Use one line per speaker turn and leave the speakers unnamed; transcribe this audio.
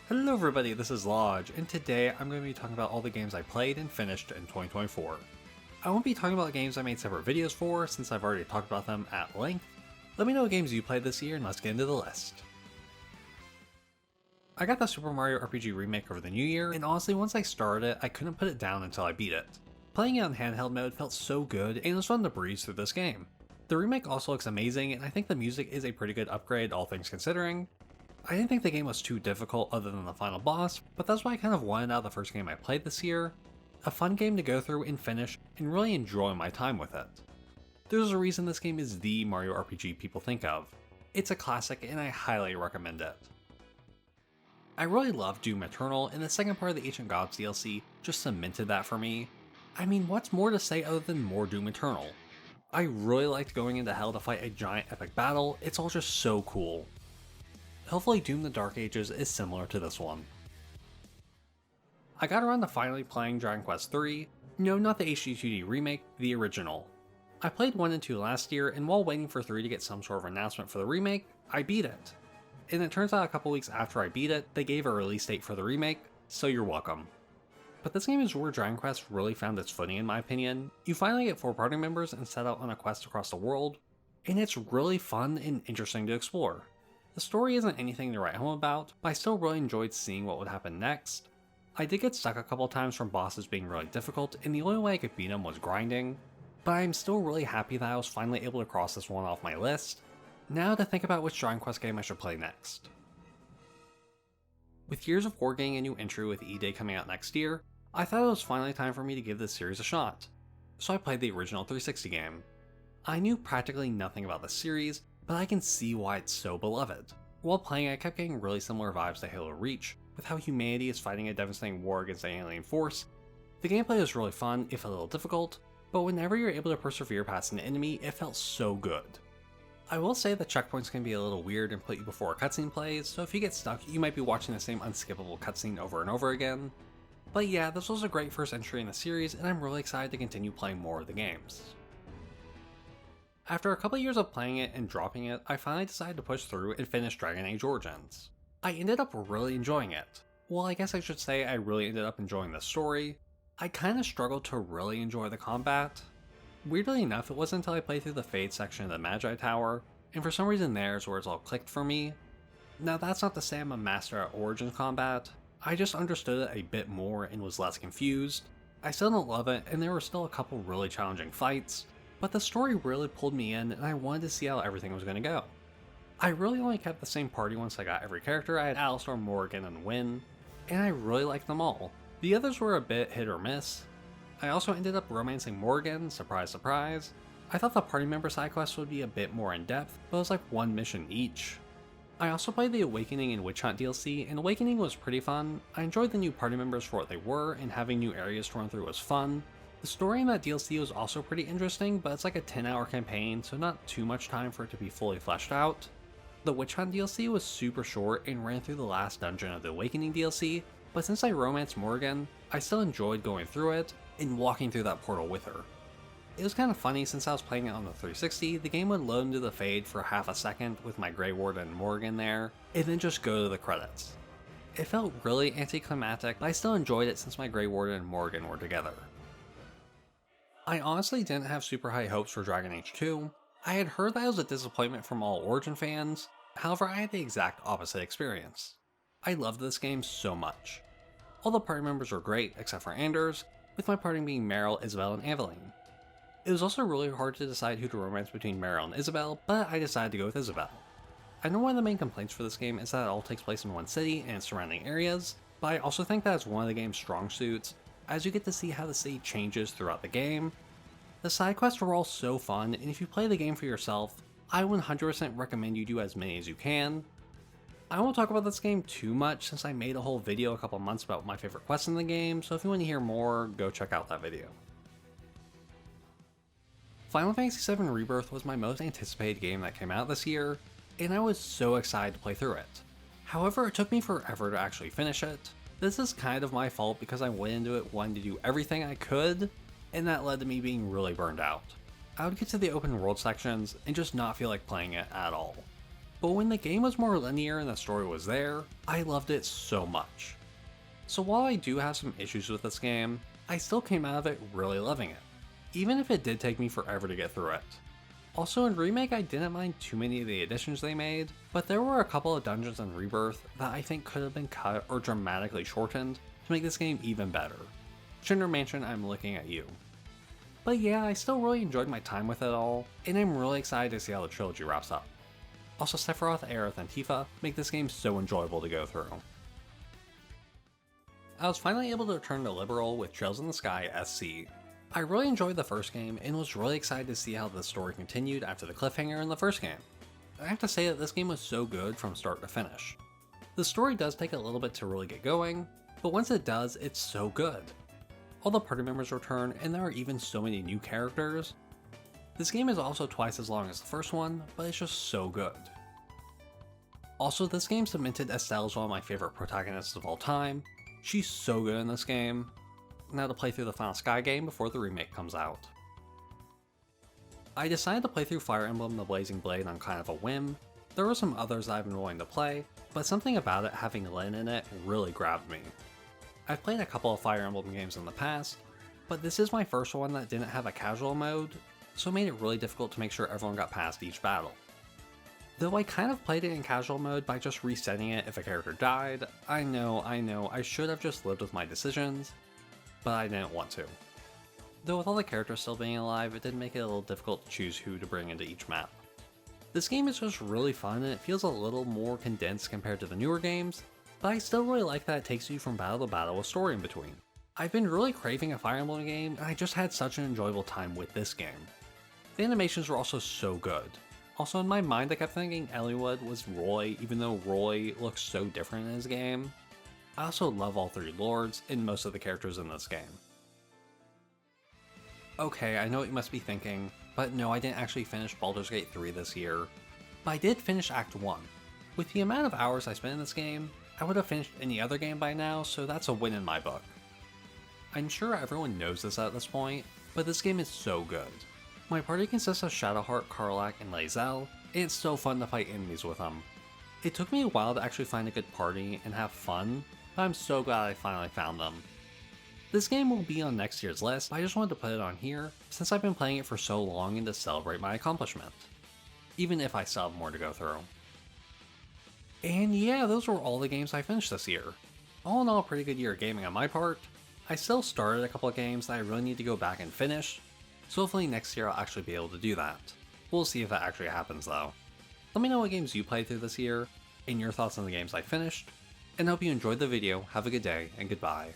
Hello everybody, this is Llodg, and today I'm going to be talking about all the games I played and finished in 2024. I won't be talking about games I made separate videos for, since I've already talked about them at length. Let me know what games you played this year and let's get into the list. I got the Super Mario RPG remake over the new year, and honestly once I started it, I couldn't put it down until I beat it. Playing it on handheld mode felt so good, and it was fun to breeze through this game. The remake also looks amazing, and I think the music is a pretty good upgrade all things considering. I didn't think the game was too difficult other than the final boss, but that's why I kind of wanted out of the first game I played this year. A fun game to go through and finish, and really enjoy my time with it. There's a reason this game is the Mario RPG people think of. It's a classic and I highly recommend it. I really love Doom Eternal, and the second part of the Ancient Gods DLC just cemented that for me. I mean, what's more to say other than more Doom Eternal? I really liked going into hell to fight a giant epic battle, it's all just so cool. Hopefully Doom the Dark Ages is similar to this one. I got around to finally playing Dragon Quest III, no, not the HD2D remake, the original. I played 1 and 2 last year, and while waiting for 3 to get some sort of announcement for the remake, I beat it. And it turns out a couple weeks after I beat it, they gave a release date for the remake, so you're welcome. But this game is where Dragon Quest really found its footing in my opinion. You finally get 4 party members and set out on a quest across the world, and it's really fun and interesting to explore. The story isn't anything to write home about, but I still really enjoyed seeing what would happen next. I did get stuck a couple times from bosses being really difficult, and the only way I could beat them was grinding, but I'm still really happy that I was finally able to cross this one off my list. Now to think about which Dragon Quest game I should play next. With Gears of War getting a new entry with E-Day coming out next year, I thought it was finally time for me to give this series a shot. So I played the original 360 game. I knew practically nothing about the series, but I can see why it's so beloved. While playing, I kept getting really similar vibes to Halo Reach, with how humanity is fighting a devastating war against an alien force. The gameplay was really fun, if a little difficult, but whenever you're able to persevere past an enemy, it felt so good. I will say the checkpoints can be a little weird and put you before a cutscene plays, so if you get stuck, you might be watching the same unskippable cutscene over and over again. But yeah, this was a great first entry in the series, and I'm really excited to continue playing more of the games. After a couple years of playing it and dropping it, I finally decided to push through and finish Dragon Age Origins. I ended up really enjoying it. Well, I guess I should say I really ended up enjoying the story. I kinda struggled to really enjoy the combat. Weirdly enough, it wasn't until I played through the Fade section of the Magi Tower, and for some reason there's where it's all clicked for me. Now that's not to say I'm a master at Origins combat, I just understood it a bit more and was less confused. I still don't love it, and there were still a couple really challenging fights, but the story really pulled me in and I wanted to see how everything was going to go. I really only kept the same party once I got every character. I had Alistar, Morrigan, and Wynn, and I really liked them all. The others were a bit hit or miss. I also ended up romancing Morrigan, surprise surprise. I thought the party member side quests would be a bit more in depth, but it was like one mission each. I also played the Awakening and Witch Hunt DLC, and Awakening was pretty fun. I enjoyed the new party members for what they were, and having new areas to run through was fun. The story in that DLC was also pretty interesting, but it's like a 10-hour campaign, so not too much time for it to be fully fleshed out. The Witch Hunt DLC was super short and ran through the last dungeon of the Awakening DLC, but since I romanced Morrigan, I still enjoyed going through it and walking through that portal with her. It was kind of funny since I was playing it on the 360, the game would load into the Fade for half a second with my Grey Warden and Morrigan there, and then just go to the credits. It felt really anticlimactic, but I still enjoyed it since my Grey Warden and Morrigan were together. I honestly didn't have super high hopes for Dragon Age 2. I had heard that it was a disappointment from all Origin fans, however I had the exact opposite experience. I loved this game so much. All the party members were great except for Anders, with my party being Meryl, Isabel, and Aveline. It was also really hard to decide who to romance between Meryl and Isabel, but I decided to go with Isabel. I know one of the main complaints for this game is that it all takes place in one city and its surrounding areas, but I also think that it's one of the game's strong suits, as you get to see how the city changes throughout the game. The side quests are all so fun, and if you play the game for yourself, I 100% recommend you do as many as you can. I won't talk about this game too much since I made a whole video a couple months about my favorite quests in the game, so if you want to hear more, go check out that video. Final Fantasy VII Rebirth was my most anticipated game that came out this year, and I was so excited to play through it. However, it took me forever to actually finish it. This is kind of my fault because I went into it wanting to do everything I could, and that led to me being really burned out. I would get to the open world sections and just not feel like playing it at all. but when the game was more linear and the story was there, I loved it so much. So while I do have some issues with this game, I still came out of it really loving it, even if it did take me forever to get through it. Also in Remake I didn't mind too many of the additions they made, but there were a couple of dungeons in Rebirth that I think could have been cut or dramatically shortened to make this game even better. Shinder Mansion, I'm looking at you. But yeah, I still really enjoyed my time with it all, and I'm really excited to see how the trilogy wraps up. Also, Sephiroth, Aerith, and Tifa make this game so enjoyable to go through. I was finally able to return to Liberal with Trails in the Sky SC. I really enjoyed the first game and was really excited to see how the story continued after the cliffhanger in the first game. I have to say that this game was so good from start to finish. The story does take a little bit to really get going, but once it does, it's so good. All the party members return and there are even so many new characters. This game is also twice as long as the first one, but it's just so good. Also, this game cemented Estelle as one of my favorite protagonists of all time. She's so good in this game. Now to play through the final Sky game before the remake comes out. I decided to play through Fire Emblem The Blazing Blade on kind of a whim. There were some others that I've been willing to play, but something about it having Lyn in it really grabbed me. I've played a couple of Fire Emblem games in the past, but this is my first one that didn't have a casual mode, so it made it really difficult to make sure everyone got past each battle. Though I kind of played it in casual mode by just resetting it if a character died. I know, I should have just lived with my decisions, but I didn't want to. Though with all the characters still being alive, it did make it a little difficult to choose who to bring into each map. This game is just really fun and it feels a little more condensed compared to the newer games, but I still really like that it takes you from battle to battle with story in between. I've been really craving a Fire Emblem game and I just had such an enjoyable time with this game. The animations were also so good. Also in my mind I kept thinking Eliwood was Roy, even though Roy looks so different in his game. I also love all three Lords and most of the characters in this game. Okay, I know what you must be thinking, but no, I didn't actually finish Baldur's Gate 3 this year, but I did finish Act 1. With the amount of hours I spent in this game, I would have finished any other game by now, so that's a win in my book. I'm sure everyone knows this at this point, but this game is so good. My party consists of Shadowheart, Karlach, and Lae'zel, and it's so fun to fight enemies with them. It took me a while to actually find a good party and have fun, but I'm so glad I finally found them. This game will be on next year's list, but I just wanted to put it on here since I've been playing it for so long and to celebrate my accomplishment. Even if I still have more to go through. And yeah, those were all the games I finished this year. All in all, a pretty good year of gaming on my part. I still started a couple of games that I really need to go back and finish, so hopefully next year I'll actually be able to do that. We'll see if that actually happens though. Let me know what games you played through this year, and your thoughts on the games I finished, and I hope you enjoyed the video, have a good day, and goodbye.